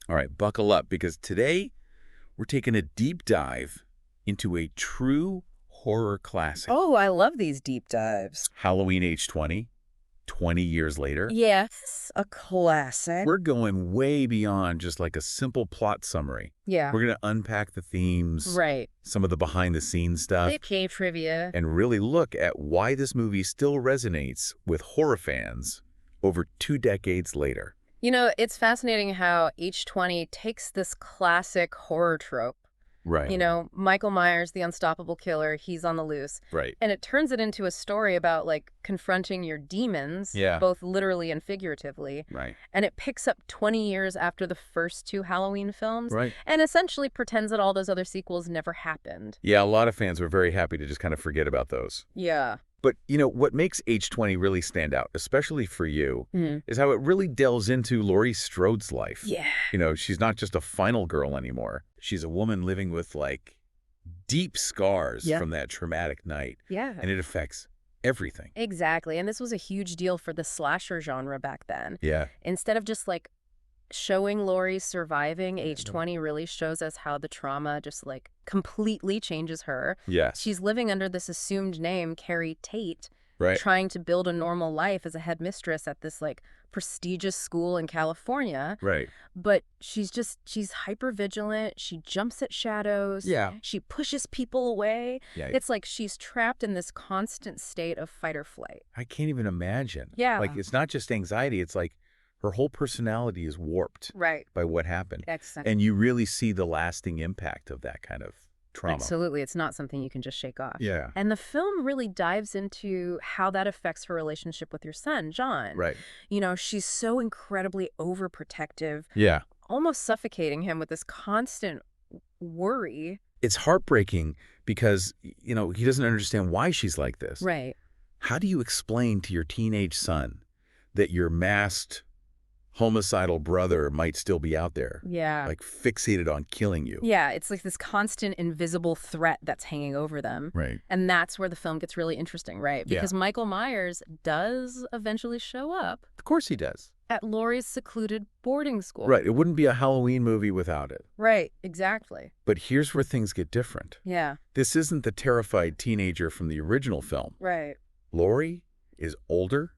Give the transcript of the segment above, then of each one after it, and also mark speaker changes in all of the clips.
Speaker 1: All right, buckle up, because today we're taking a deep dive into a true horror classic.
Speaker 2: Oh, I love these deep dives.
Speaker 1: Halloween Age 20, 20 years later.
Speaker 2: Yes, a classic.
Speaker 1: We're going way beyond just like a simple plot summary.
Speaker 2: Yeah.
Speaker 1: We're going to unpack the themes,
Speaker 2: Right.
Speaker 1: some of the behind-the-scenes stuff,
Speaker 2: Okay, trivia.
Speaker 1: and really look at why this movie still resonates with horror fans over 2 decades later.
Speaker 2: You know, it's fascinating how H20 takes this classic horror trope.
Speaker 1: Right.
Speaker 2: You know, Michael Myers, the unstoppable killer, he's on the loose.
Speaker 1: Right.
Speaker 2: And it turns it into a story about, like, confronting your demons,
Speaker 1: Yeah.
Speaker 2: both literally and figuratively.
Speaker 1: Right.
Speaker 2: And it picks up 20 years after the first 2 Halloween films.
Speaker 1: Right.
Speaker 2: And essentially pretends that all those other sequels never happened.
Speaker 1: Yeah, a lot of fans were very happy to just kind of forget about those.
Speaker 2: Yeah.
Speaker 1: But, you know, what makes H20 really stand out, especially for you, is how it really delves into Laurie Strode's life.
Speaker 2: Yeah.
Speaker 1: You know, she's not just a final girl anymore. She's a woman living with, like, deep scars from that traumatic night.
Speaker 2: Yeah.
Speaker 1: And it affects everything.
Speaker 2: Exactly. And this was a huge deal for the slasher genre back then.
Speaker 1: Yeah.
Speaker 2: Instead of just, like, showing Laurie surviving, H20 really shows us how the trauma just, like, completely changes her.
Speaker 1: Yes.
Speaker 2: She's living under this assumed name, Carrie Tate,
Speaker 1: Right.
Speaker 2: trying to build a normal life as a headmistress at this, like, prestigious school in California.
Speaker 1: Right.
Speaker 2: But she's hyper-vigilant. She jumps at shadows.
Speaker 1: Yeah.
Speaker 2: She pushes people away.
Speaker 1: Yeah.
Speaker 2: It's like she's trapped in this constant state of fight or flight.
Speaker 1: I can't even imagine.
Speaker 2: Yeah.
Speaker 1: Like, it's not just anxiety. It's like her whole personality is warped
Speaker 2: Right.
Speaker 1: by what happened.
Speaker 2: Exactly.
Speaker 1: And you really see the lasting impact of that kind of trauma.
Speaker 2: Absolutely. It's not something you can just shake off.
Speaker 1: Yeah.
Speaker 2: And the film really dives into how that affects her relationship with your son, John.
Speaker 1: Right.
Speaker 2: You know, she's so incredibly overprotective,
Speaker 1: Yeah.
Speaker 2: almost suffocating him with this constant worry.
Speaker 1: It's heartbreaking because, you know, he doesn't understand why she's like this.
Speaker 2: Right.
Speaker 1: How do you explain to your teenage son that your masked homicidal brother might still be out there,
Speaker 2: Yeah.
Speaker 1: like fixated on killing you?
Speaker 2: Yeah, it's like this constant invisible threat that's hanging over them.
Speaker 1: Right.
Speaker 2: And that's where the film gets really interesting, right?
Speaker 1: Yeah.
Speaker 2: Because Michael Myers does eventually show up
Speaker 1: Of course he does.
Speaker 2: at Laurie's secluded boarding school.
Speaker 1: Right. It wouldn't be a Halloween movie without it.
Speaker 2: Right, exactly.
Speaker 1: But here's where things get different.
Speaker 2: Yeah,
Speaker 1: This isn't the terrified teenager from the original film.
Speaker 2: right.
Speaker 1: Laurie is older,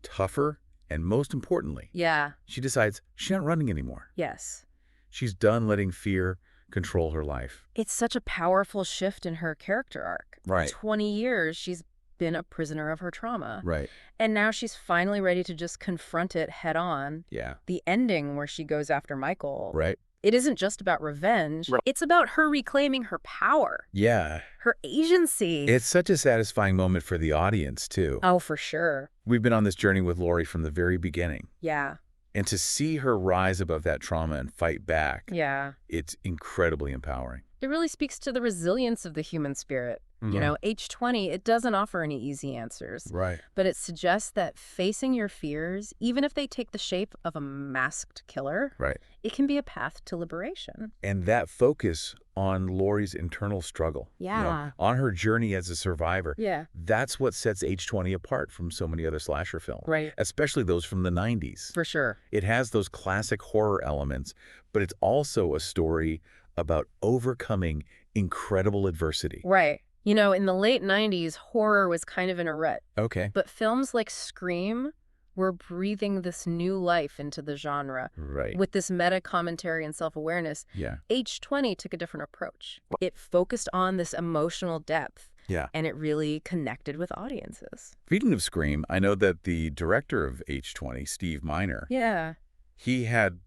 Speaker 1: tougher, and most importantly,
Speaker 2: Yeah,
Speaker 1: she decides she's not running anymore.
Speaker 2: yes.
Speaker 1: She's done letting fear control her life.
Speaker 2: It's such a powerful shift in her character arc.
Speaker 1: Right.
Speaker 2: 20 years, she's been a prisoner of her trauma.
Speaker 1: Right.
Speaker 2: And now she's finally ready to just confront it head on.
Speaker 1: Yeah.
Speaker 2: The ending where she goes after Michael,
Speaker 1: Right.
Speaker 2: it isn't just about revenge.
Speaker 1: Right.
Speaker 2: It's about her reclaiming her power,
Speaker 1: Yeah.
Speaker 2: her agency.
Speaker 1: It's such a satisfying moment for the audience, too.
Speaker 2: Oh, for sure.
Speaker 1: We've been on this journey with Laurie from the very beginning.
Speaker 2: Yeah,
Speaker 1: And to see her rise above that trauma and fight back,
Speaker 2: yeah.
Speaker 1: it's incredibly empowering.
Speaker 2: It really speaks to the resilience of the human spirit.
Speaker 1: Mhm.
Speaker 2: You know, H20, it doesn't offer any easy answers.
Speaker 1: Right.
Speaker 2: But it suggests that facing your fears, even if they take the shape of a masked killer,
Speaker 1: Right.
Speaker 2: it can be a path to liberation.
Speaker 1: And that focus on Laurie's internal struggle,
Speaker 2: Yeah.
Speaker 1: on her journey as a survivor,
Speaker 2: Yeah.
Speaker 1: that's what sets H20 apart from so many other slasher films,
Speaker 2: Right.
Speaker 1: especially those from the 90s.
Speaker 2: For sure.
Speaker 1: It has those classic horror elements, but it's also a story about overcoming incredible adversity.
Speaker 2: Right. You know, in the late 90s, horror was kind of in a rut.
Speaker 1: Okay.
Speaker 2: But films like Scream were breathing this new life into the genre.
Speaker 1: Right.
Speaker 2: With this meta commentary and self-awareness,
Speaker 1: Yeah.
Speaker 2: H20 took a different approach. It focused on this emotional depth,
Speaker 1: Yeah.
Speaker 2: and it really connected with audiences.
Speaker 1: Speaking of Scream, I know that the director of H20, Steve Miner,
Speaker 2: Yeah.
Speaker 1: he had,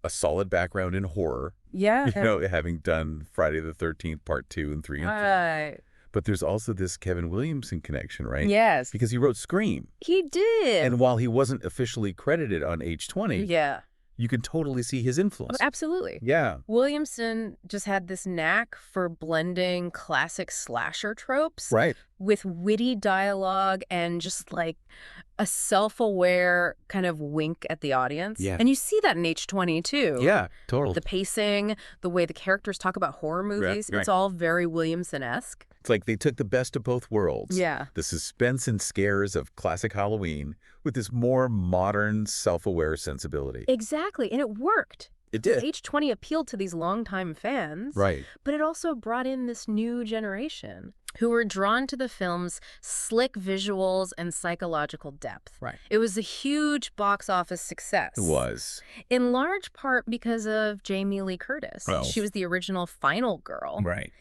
Speaker 1: a solid background in horror,
Speaker 2: Yeah.
Speaker 1: having done Friday the 13th, Part 2 and 3 and 4.
Speaker 2: Right.
Speaker 1: But there's also this Kevin Williamson connection, right?
Speaker 2: Yes.
Speaker 1: Because he wrote Scream.
Speaker 2: He did.
Speaker 1: And while he wasn't officially credited on H20,
Speaker 2: Yeah.
Speaker 1: you can totally see his influence.
Speaker 2: Absolutely.
Speaker 1: Yeah.
Speaker 2: Williamson just had this knack for blending classic slasher tropes
Speaker 1: Right.
Speaker 2: with witty dialogue and just like a self-aware kind of wink at the audience.
Speaker 1: Yeah.
Speaker 2: And you see that in H20 too.
Speaker 1: Yeah, totally.
Speaker 2: The pacing, the way the characters talk about horror movies,
Speaker 1: right.
Speaker 2: it's all very Williamson-esque.
Speaker 1: It's like they took the best of both worlds.
Speaker 2: Yeah.
Speaker 1: The suspense and scares of classic Halloween with this more modern, self-aware sensibility.
Speaker 2: Exactly, and it worked.
Speaker 1: It did.
Speaker 2: H20 appealed to these longtime fans.
Speaker 1: Right.
Speaker 2: But it also brought in this new generation who were drawn to the film's slick visuals and psychological depth.
Speaker 1: Right.
Speaker 2: It was a huge box office success.
Speaker 1: It was.
Speaker 2: In large part because of Jamie Lee Curtis.
Speaker 1: Oh.
Speaker 2: She was the original final girl.
Speaker 1: Right.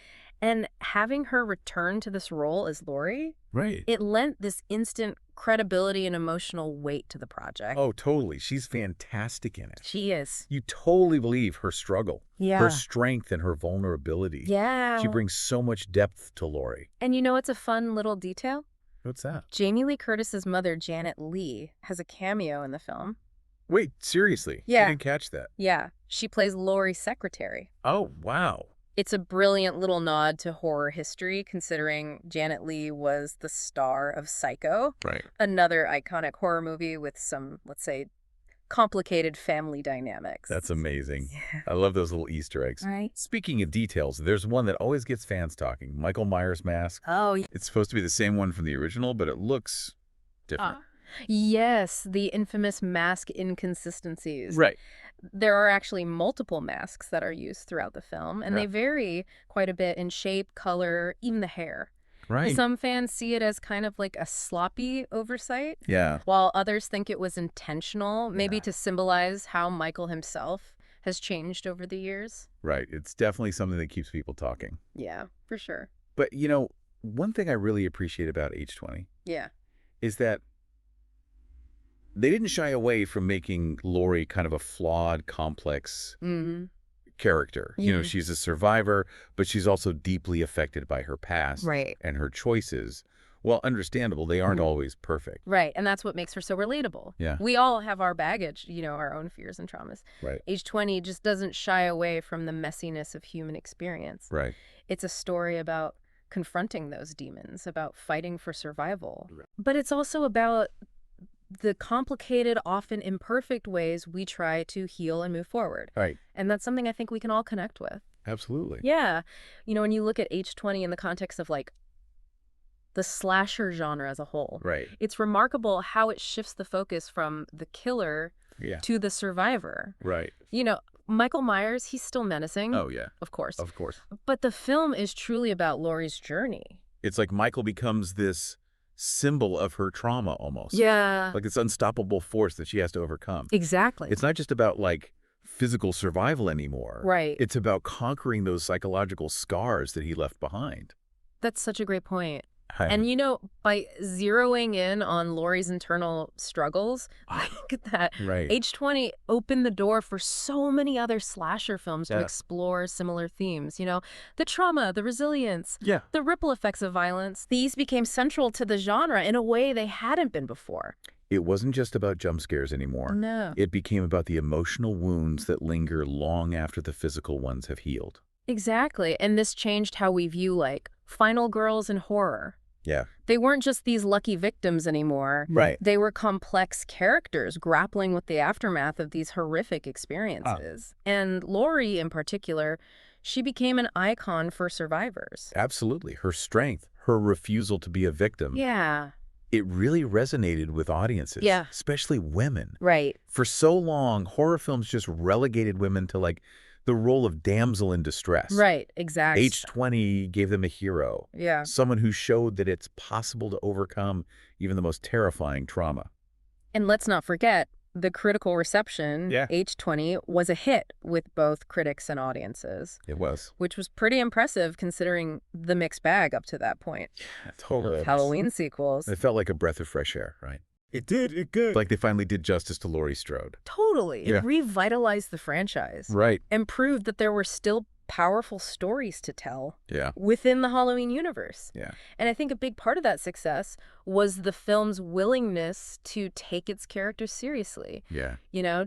Speaker 2: And having her return to this role as Laurie,
Speaker 1: Right.
Speaker 2: it lent this instant credibility and emotional weight to the project.
Speaker 1: Oh, totally. She's fantastic in it.
Speaker 2: She is.
Speaker 1: You totally believe her struggle,
Speaker 2: Yeah.
Speaker 1: her strength, and her vulnerability.
Speaker 2: Yeah.
Speaker 1: She brings so much depth to Laurie.
Speaker 2: And you know what's a fun little detail?
Speaker 1: What's that?
Speaker 2: Jamie Lee Curtis's mother, Janet Leigh, has a cameo in the film.
Speaker 1: Wait, seriously?
Speaker 2: Yeah.
Speaker 1: I didn't catch that.
Speaker 2: Yeah, she plays Laurie's secretary.
Speaker 1: Oh, wow.
Speaker 2: It's a brilliant little nod to horror history, considering Janet Leigh was the star of Psycho,
Speaker 1: Right.
Speaker 2: another iconic horror movie with some, let's say, complicated family dynamics.
Speaker 1: That's amazing.
Speaker 2: Yeah.
Speaker 1: I love those little Easter eggs.
Speaker 2: Right.
Speaker 1: Speaking of details, there's one that always gets fans talking. Michael Myers' mask.
Speaker 2: Oh,
Speaker 1: It's supposed to be the same one from the original, but it looks different.
Speaker 2: yes, the infamous mask inconsistencies.
Speaker 1: Right.
Speaker 2: There are actually multiple masks that are used throughout the film, and
Speaker 1: Yeah.
Speaker 2: they vary quite a bit in shape, color, even the hair.
Speaker 1: Right.
Speaker 2: Some fans see it as kind of like a sloppy oversight,
Speaker 1: Yeah.
Speaker 2: while others think it was intentional, maybe
Speaker 1: Yeah.
Speaker 2: to symbolize how Michael himself has changed over the years.
Speaker 1: Right. It's definitely something that keeps people talking.
Speaker 2: Yeah, for sure.
Speaker 1: But, one thing I really appreciate about H20
Speaker 2: Yeah.
Speaker 1: is that they didn't shy away from making Laurie kind of a flawed, complex
Speaker 2: Mm-hmm.
Speaker 1: character.
Speaker 2: Yeah.
Speaker 1: She's a survivor, but she's also deeply affected by her past
Speaker 2: Right.
Speaker 1: and her choices. Well, understandable, they aren't
Speaker 2: Mhm.
Speaker 1: always perfect.
Speaker 2: Right, and that's what makes her so relatable.
Speaker 1: Yeah.
Speaker 2: We all have our baggage, our own fears and traumas.
Speaker 1: Right.
Speaker 2: H20 just doesn't shy away from the messiness of human experience.
Speaker 1: Right.
Speaker 2: It's a story about confronting those demons, about fighting for survival.
Speaker 1: Right.
Speaker 2: But it's also about the complicated, often imperfect ways we try to heal and move forward.
Speaker 1: Right.
Speaker 2: And that's something I think we can all connect with.
Speaker 1: Absolutely.
Speaker 2: Yeah. When you look at H20 in the context of like the slasher genre as a whole,
Speaker 1: Right.
Speaker 2: it's remarkable how it shifts the focus from the killer
Speaker 1: Yeah.
Speaker 2: to the survivor.
Speaker 1: Right.
Speaker 2: Michael Myers, he's still menacing,
Speaker 1: Oh, yeah.
Speaker 2: of course.
Speaker 1: Of course.
Speaker 2: But the film is truly about Laurie's journey.
Speaker 1: It's like Michael becomes this symbol of her trauma almost.
Speaker 2: Yeah.
Speaker 1: Like this unstoppable force that she has to overcome.
Speaker 2: Exactly.
Speaker 1: It's not just about like physical survival anymore.
Speaker 2: Right.
Speaker 1: It's about conquering those psychological scars that he left behind.
Speaker 2: That's such a great point.
Speaker 1: I-
Speaker 2: And by zeroing in on Laurie's internal struggles, look at that.
Speaker 1: Right.
Speaker 2: H20 opened the door for so many other slasher films to
Speaker 1: Yeah.
Speaker 2: explore similar themes. The trauma, the resilience,
Speaker 1: Yeah.
Speaker 2: the ripple effects of violence. These became central to the genre in a way they hadn't been before.
Speaker 1: It wasn't just about jump scares anymore.
Speaker 2: No.
Speaker 1: It became about the emotional wounds that linger long after the physical ones have healed.
Speaker 2: Exactly. And this changed how we view, final girls in horror.
Speaker 1: Yeah.
Speaker 2: They weren't just these lucky victims anymore.
Speaker 1: Right.
Speaker 2: They were complex characters grappling with the aftermath of these horrific experiences. And Laurie, in particular, she became an icon for survivors.
Speaker 1: Absolutely. Her strength, her refusal to be a victim.
Speaker 2: Yeah.
Speaker 1: It really resonated with audiences.
Speaker 2: Yeah.
Speaker 1: Especially women.
Speaker 2: Right.
Speaker 1: For so long, horror films just relegated women to the role of damsel in distress.
Speaker 2: Right. Exactly.
Speaker 1: H20 gave them a hero.
Speaker 2: Yeah.
Speaker 1: Someone who showed that it's possible to overcome even the most terrifying trauma.
Speaker 2: And let's not forget, the critical reception,
Speaker 1: Yeah.
Speaker 2: H20, was a hit with both critics and audiences,
Speaker 1: It was.
Speaker 2: which was pretty impressive considering the mixed bag up to that point.
Speaker 1: Totally.
Speaker 2: Halloween sequels.
Speaker 1: It felt like a breath of fresh air, right? It did. It did. Like they finally did justice to Laurie Strode.
Speaker 2: Totally.
Speaker 1: Yeah.
Speaker 2: It revitalized the franchise
Speaker 1: Right.
Speaker 2: and proved that there were still powerful stories to tell
Speaker 1: Yeah.
Speaker 2: within the Halloween universe.
Speaker 1: Yeah.
Speaker 2: And I think a big part of that success was the film's willingness to take its characters seriously,
Speaker 1: Yeah.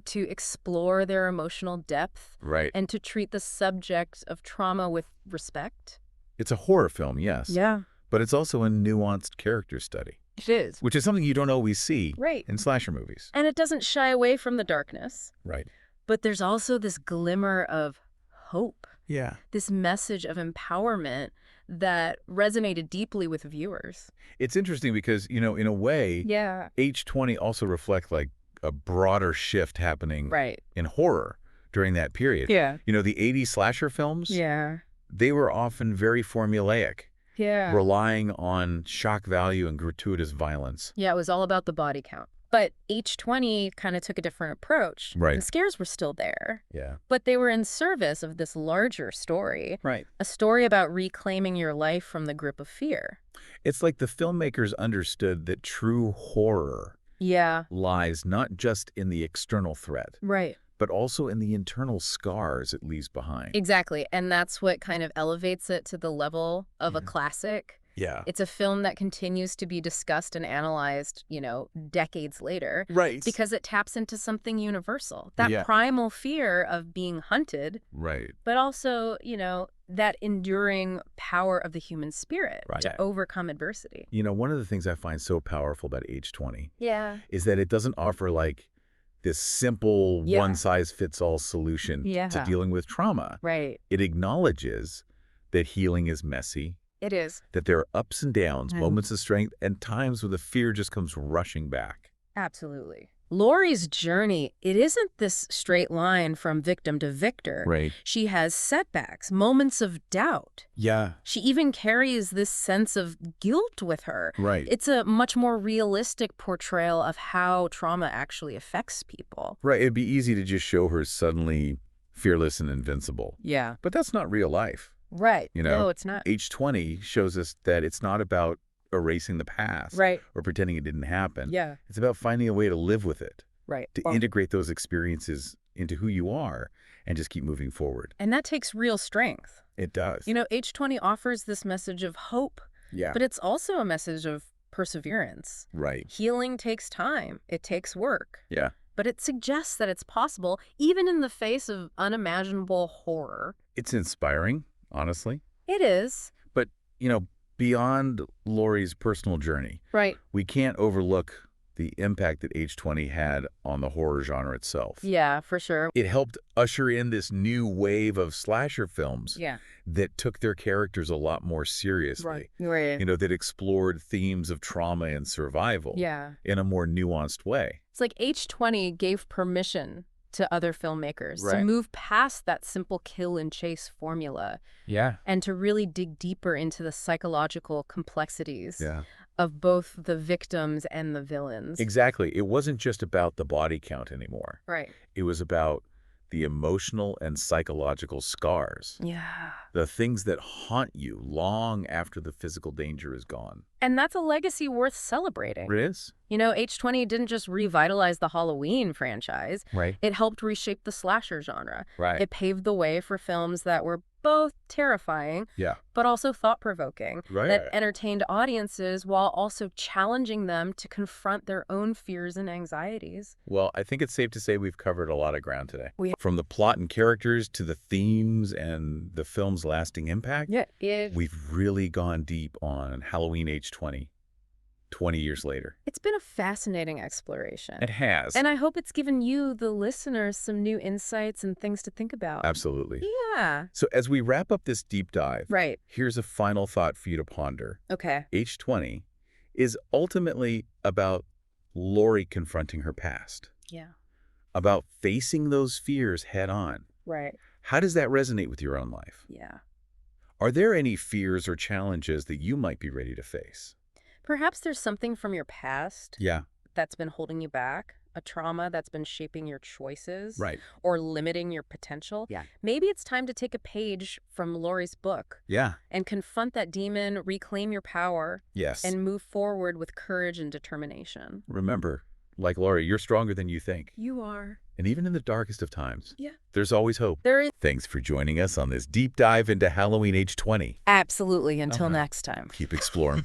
Speaker 2: to explore their emotional depth
Speaker 1: Right.
Speaker 2: and to treat the subject of trauma with respect.
Speaker 1: It's a horror film, yes.
Speaker 2: Yeah.
Speaker 1: But it's also a nuanced character study.
Speaker 2: It is.
Speaker 1: which is something you don't always see
Speaker 2: Right.
Speaker 1: in slasher movies.
Speaker 2: And it doesn't shy away from the darkness.
Speaker 1: Right.
Speaker 2: But there's also this glimmer of hope,
Speaker 1: Yeah.
Speaker 2: this message of empowerment that resonated deeply with viewers.
Speaker 1: It's interesting because, in a way,
Speaker 2: Yeah.
Speaker 1: H20 also reflect like a broader shift happening
Speaker 2: Right.
Speaker 1: in horror during that period.
Speaker 2: Yeah.
Speaker 1: The 80s slasher films,
Speaker 2: Yeah.
Speaker 1: they were often very formulaic,
Speaker 2: Yeah.
Speaker 1: relying on shock value and gratuitous violence.
Speaker 2: Yeah, it was all about the body count. But H20 kind of took a different approach.
Speaker 1: Right.
Speaker 2: The scares were still there,
Speaker 1: Yeah.
Speaker 2: but they were in service of this larger story.
Speaker 1: Right.
Speaker 2: A story about reclaiming your life from the grip of fear.
Speaker 1: It's like the filmmakers understood that true horror
Speaker 2: Yeah.
Speaker 1: lies not just in the external threat,
Speaker 2: Right.
Speaker 1: but also in the internal scars it leaves behind.
Speaker 2: Exactly. And that's what kind of elevates it to the level of a classic.
Speaker 1: Yeah.
Speaker 2: It's a film that continues to be discussed and analyzed, decades later.
Speaker 1: Right.
Speaker 2: Because it taps into something universal. That
Speaker 1: Yeah.
Speaker 2: primal fear of being hunted,
Speaker 1: Right.
Speaker 2: but also, that enduring power of the human spirit
Speaker 1: Right.
Speaker 2: to overcome adversity.
Speaker 1: One of the things I find so powerful about H20
Speaker 2: Yeah.
Speaker 1: is that it doesn't offer like this simple
Speaker 2: Yeah.
Speaker 1: one-size-fits-all solution
Speaker 2: Yeah.
Speaker 1: to dealing with trauma.
Speaker 2: Right.
Speaker 1: It acknowledges that healing is messy,
Speaker 2: It is.
Speaker 1: that there are ups and downs,
Speaker 2: Mm.
Speaker 1: moments of strength, and times where the fear just comes rushing back.
Speaker 2: Absolutely. Laurie's journey, it isn't this straight line from victim to victor.
Speaker 1: Right.
Speaker 2: She has setbacks, moments of doubt.
Speaker 1: Yeah.
Speaker 2: She even carries this sense of guilt with her.
Speaker 1: Right.
Speaker 2: It's a much more realistic portrayal of how trauma actually affects people.
Speaker 1: Right. It'd be easy to just show her suddenly fearless and invincible.
Speaker 2: Yeah.
Speaker 1: But that's not real life.
Speaker 2: Right.
Speaker 1: You know,
Speaker 2: No, it's not.
Speaker 1: H20 shows us that it's not about erasing the past
Speaker 2: Right.
Speaker 1: or pretending it didn't happen.
Speaker 2: Yeah.
Speaker 1: It's about finding a way to live with it,
Speaker 2: Right.
Speaker 1: to integrate those experiences into who you are and just keep moving forward.
Speaker 2: And that takes real strength.
Speaker 1: It does.
Speaker 2: H20 offers this message of hope,
Speaker 1: Yeah.
Speaker 2: but it's also a message of perseverance.
Speaker 1: Right.
Speaker 2: Healing takes time. It takes work.
Speaker 1: Yeah.
Speaker 2: But it suggests that it's possible, even in the face of unimaginable horror.
Speaker 1: It's inspiring, honestly.
Speaker 2: It is.
Speaker 1: But, beyond Laurie's personal journey,
Speaker 2: Right.
Speaker 1: we can't overlook the impact that H20 had on the horror genre itself.
Speaker 2: Yeah, for sure.
Speaker 1: It helped usher in this new wave of slasher films
Speaker 2: Yeah.
Speaker 1: that took their characters a lot more seriously.
Speaker 2: Right.
Speaker 1: That explored themes of trauma and survival
Speaker 2: Yeah.
Speaker 1: in a more nuanced way.
Speaker 2: It's like H20 gave permission to other filmmakers to
Speaker 1: Right.
Speaker 2: move past that simple kill and chase formula
Speaker 1: Yeah.
Speaker 2: and to really dig deeper into the psychological complexities
Speaker 1: Yeah.
Speaker 2: of both the victims and the villains.
Speaker 1: Exactly. It wasn't just about the body count anymore.
Speaker 2: Right.
Speaker 1: It was about the emotional and psychological scars,
Speaker 2: Yeah.
Speaker 1: the things that haunt you long after the physical danger is gone.
Speaker 2: And that's a legacy worth celebrating.
Speaker 1: It is.
Speaker 2: H20 didn't just revitalize the Halloween franchise.
Speaker 1: Right.
Speaker 2: It helped reshape the slasher genre.
Speaker 1: Right.
Speaker 2: It paved the way for films that were both terrifying,
Speaker 1: Yeah.
Speaker 2: but also thought-provoking,
Speaker 1: Right.
Speaker 2: that entertained audiences while also challenging them to confront their own fears and anxieties.
Speaker 1: Well, I think it's safe to say we've covered a lot of ground today.
Speaker 2: We-
Speaker 1: From the plot and characters to the themes and the film's lasting impact, we've really gone deep on Halloween H20, 20 years later.
Speaker 2: It's been a fascinating exploration.
Speaker 1: It has.
Speaker 2: And I hope it's given you, the listeners, some new insights and things to think about.
Speaker 1: Absolutely.
Speaker 2: Yeah.
Speaker 1: So as we wrap up this deep dive,
Speaker 2: Right.
Speaker 1: here's a final thought for you to ponder.
Speaker 2: Okay.
Speaker 1: H20 is ultimately about Laurie confronting her past,
Speaker 2: Yeah.
Speaker 1: about facing those fears head on.
Speaker 2: Right.
Speaker 1: How does that resonate with your own life?
Speaker 2: Yeah.
Speaker 1: Are there any fears or challenges that you might be ready to face?
Speaker 2: Perhaps there's something from your past
Speaker 1: Yeah.
Speaker 2: that's been holding you back, a trauma that's been shaping your choices
Speaker 1: Right.
Speaker 2: or limiting your potential.
Speaker 1: Yeah.
Speaker 2: Maybe it's time to take a page from Laurie's book
Speaker 1: Yeah.
Speaker 2: and confront that demon, reclaim your power,
Speaker 1: Yes.
Speaker 2: and move forward with courage and determination.
Speaker 1: Remember, like Laurie, you're stronger than you think.
Speaker 2: You are.
Speaker 1: And even in the darkest of times,
Speaker 2: Yeah.
Speaker 1: there's always hope.
Speaker 2: There is.
Speaker 1: Thanks for joining us on this deep dive into Halloween H20.
Speaker 2: Absolutely. Until
Speaker 1: Okay.
Speaker 2: next time.
Speaker 1: Keep exploring.